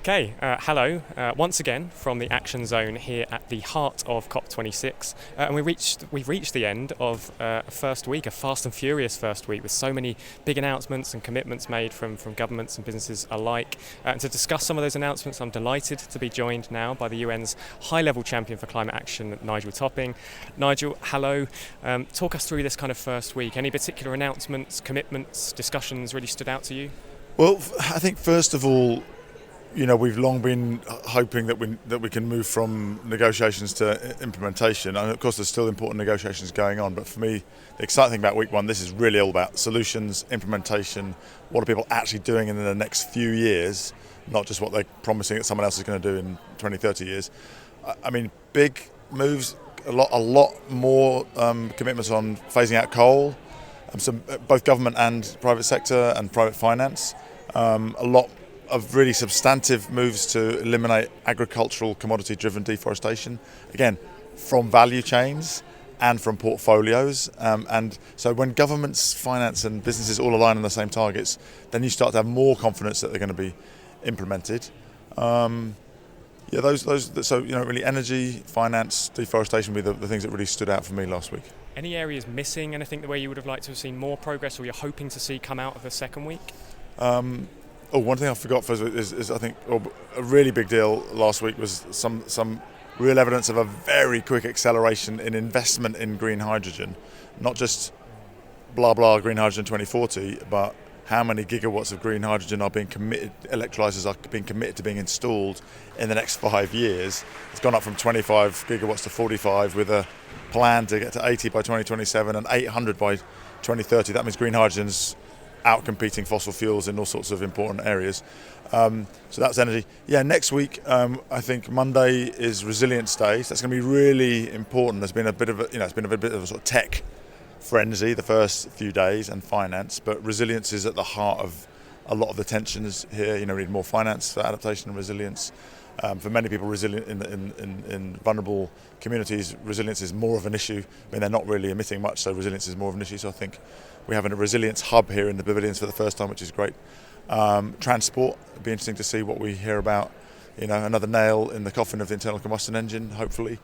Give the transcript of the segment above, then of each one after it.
Hello once again from the Action Zone here at the heart of COP26, and we've reached the end of a first week, a fast and furious first week, with so many big announcements and commitments made from governments and businesses alike. And to discuss some of those announcements, I'm delighted to be joined now by the UN's high-level champion for climate action, Nigel Topping. Nigel, hello. Talk us through this kind of first week. Any particular announcements, commitments, discussions really stood out to you? Well, I think first of all, we've long been hoping that we can move from negotiations to implementation, and of course there's still important negotiations going on. But for me, the exciting thing about week one, this is really all about solutions, implementation. What are people actually doing in the next few years, not just what they're promising that someone else is going to do in 20, 30 years. I mean, big moves, a lot more commitments on phasing out coal, both government and private sector and private finance. A lot of really substantive moves to eliminate agricultural commodity-driven deforestation, again, from value chains and from portfolios. And so when governments, finance and businesses all align on the same targets, then you start to have more confidence that they're going to be implemented. Really energy, finance, deforestation would be the things that really stood out for me last week. Any areas missing, anything where you would have liked to have seen more progress or you're hoping to see come out of the second week? One thing I forgot first is I think a really big deal last week was some real evidence of a very quick acceleration in investment in green hydrogen. Not just blah blah green hydrogen 2040, but how many gigawatts of green hydrogen are being committed, electrolyzers are being committed to being installed in the next 5 years. It's gone up from 25 gigawatts to 45 with a plan to get to 80 by 2027 and 800 by 2030. That means green hydrogen's out-competing fossil fuels in all sorts of important areas. So that's energy. Yeah, next week, I think Monday is Resilience Day. So that's going to be really important. There's been a bit of a sort of tech frenzy the first few days and finance, but resilience is at the heart of a lot of the tensions here. We need more finance for adaptation and resilience. For many people, resilient in vulnerable communities, resilience is more of an issue. I mean, they're not really emitting much, so resilience is more of an issue. So I think we're having a resilience hub here in the pavilions for the first time, which is great. Transport, it'd be interesting to see what we hear about. Another nail in the coffin of the internal combustion engine, hopefully.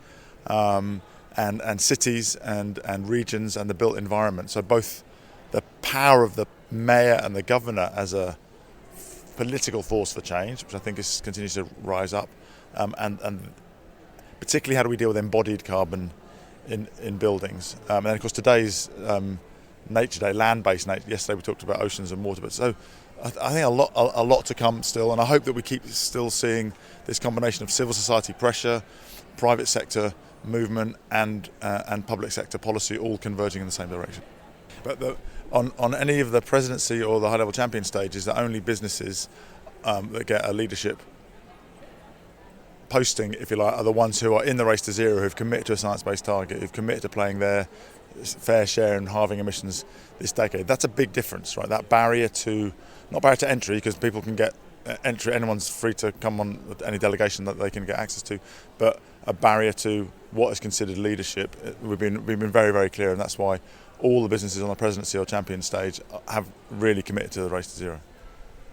And cities and regions and the built environment. So both the power of the mayor and the governor as a political force for change, which I think continues to rise up, and particularly how do we deal with embodied carbon in buildings. And then of course today's Nature Day, land-based nature. Yesterday we talked about oceans and water, but so I think a lot to come still, and I hope that we keep still seeing this combination of civil society pressure, private sector movement and public sector policy all converging in the same direction. But on any of the presidency or the high-level champion stages, the only businesses that get a leadership posting, if you like, are the ones who are in the race to zero, who've committed to a science-based target, who've committed to playing their fair share in halving emissions this decade. That's a big difference, right? That not barrier to entry, because people can get entry, anyone's free to come on with any delegation that they can get access to, but a barrier to what is considered leadership. We've been very, very clear, and that's why all the businesses on the presidency or champion stage have really committed to the race to zero.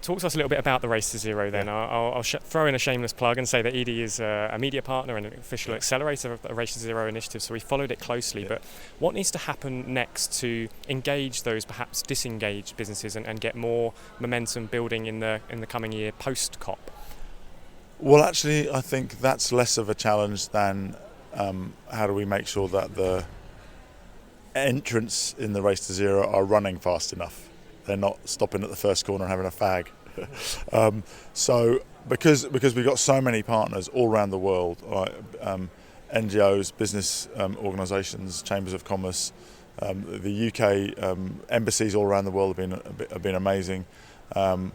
Talk to us a little bit about the Race to Zero then. I'll throw in a shameless plug and say that edie is a media partner and an official accelerator of the Race to Zero initiative, so we followed it closely. But what needs to happen next to engage those perhaps disengaged businesses and get more momentum building in the coming year post-COP? Well, actually, I think that's less of a challenge than how do we make sure that the entrants in the Race to Zero are running fast enough. They're not stopping at the first corner and having a fag. So because we've got so many partners all around the world, NGOs, business organisations, chambers of commerce, the UK embassies all around the world have been amazing. I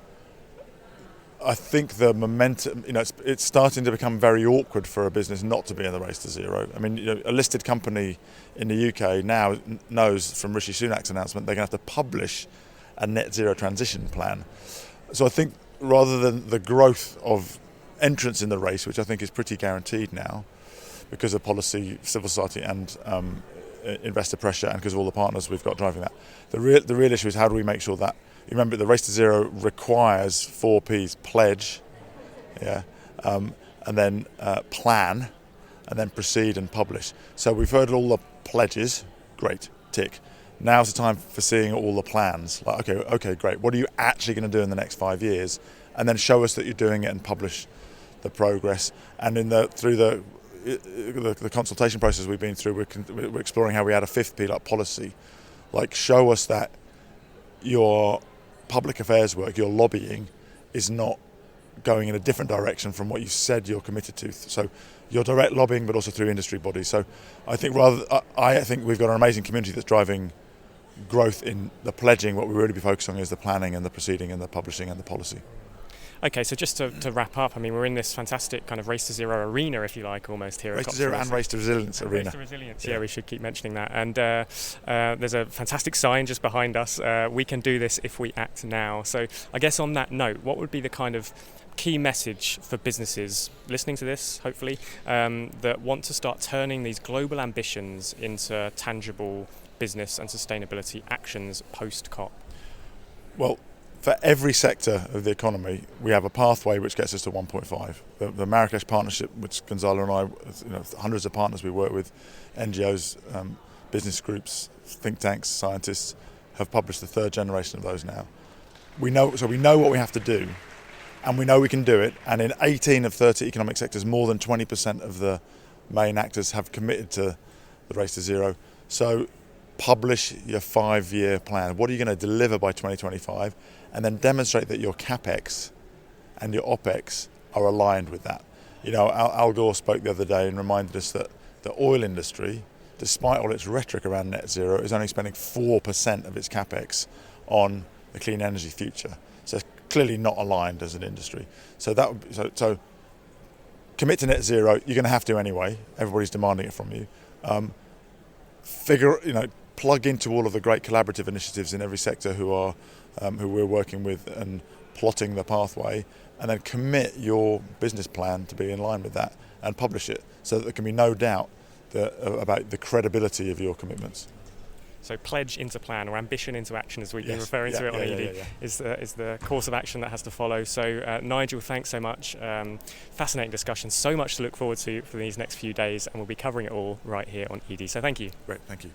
think the momentum, it's starting to become very awkward for a business not to be in the Race to Zero. I mean, a listed company in the UK now knows from Rishi Sunak's announcement they're going to have to publish a net zero transition plan. So I think rather than the growth of entrants in the race, which I think is pretty guaranteed now because of policy, civil society and investor pressure, and because of all the partners we've got driving that, the real issue is how do we make sure that, you remember the Race to Zero requires 4 Ps: pledge, yeah, and then plan, and then proceed and publish. So we've heard all the pledges, great, tick. Now's the time for seeing all the plans. Like, okay, great. What are you actually going to do in the next 5 years? And then show us that you're doing it and publish the progress. And through the consultation process we've been through, we're exploring how we add a fifth P, like policy. Like, show us that your public affairs work, your lobbying, is not going in a different direction from what you said you're committed to. So your direct lobbying, but also through industry bodies. So I think I think we've got an amazing community that's driving growth in the pledging. What we really be focused on is the planning and the proceeding and the publishing and the policy. Okay, so just to wrap up, I mean, we're in this fantastic kind of Race to Zero arena, if you like, almost here. Race to Zero and Race to Resilience arena. Race to Resilience, yeah, we should keep mentioning that. And there's a fantastic sign just behind us. We can do this if we act now. So I guess on that note, what would be the kind of key message for businesses listening to this, hopefully, that want to start turning these global ambitions into tangible business and sustainability actions post-COP? Well, for every sector of the economy, we have a pathway which gets us to 1.5. The Marrakesh Partnership, which Gonzalo and I, hundreds of partners we work with, NGOs, business groups, think tanks, scientists, have published the third generation of those now. We know what we have to do, and we know we can do it. And in 18 of 30 economic sectors, more than 20% of the main actors have committed to the Race to Zero. So publish your 5-year plan. What are you going to deliver by 2025? And then demonstrate that your CapEx and your OpEx are aligned with that. Al Gore spoke the other day and reminded us that the oil industry, despite all its rhetoric around net zero, is only spending 4% of its CapEx on the clean energy future. So it's clearly not aligned as an industry. So commit to net zero. You're going to have to anyway. Everybody's demanding it from you. Plug into all of the great collaborative initiatives in every sector who we're working with and plotting the pathway, and then commit your business plan to be in line with that and publish it so that there can be no doubt about the credibility of your commitments. So pledge into plan, or ambition into action, as we've been referring to it on edie, is the course of action that has to follow. So Nigel, thanks so much. Fascinating discussion, so much to look forward to for these next few days, and we'll be covering it all right here on edie. So thank you. Great, thank you.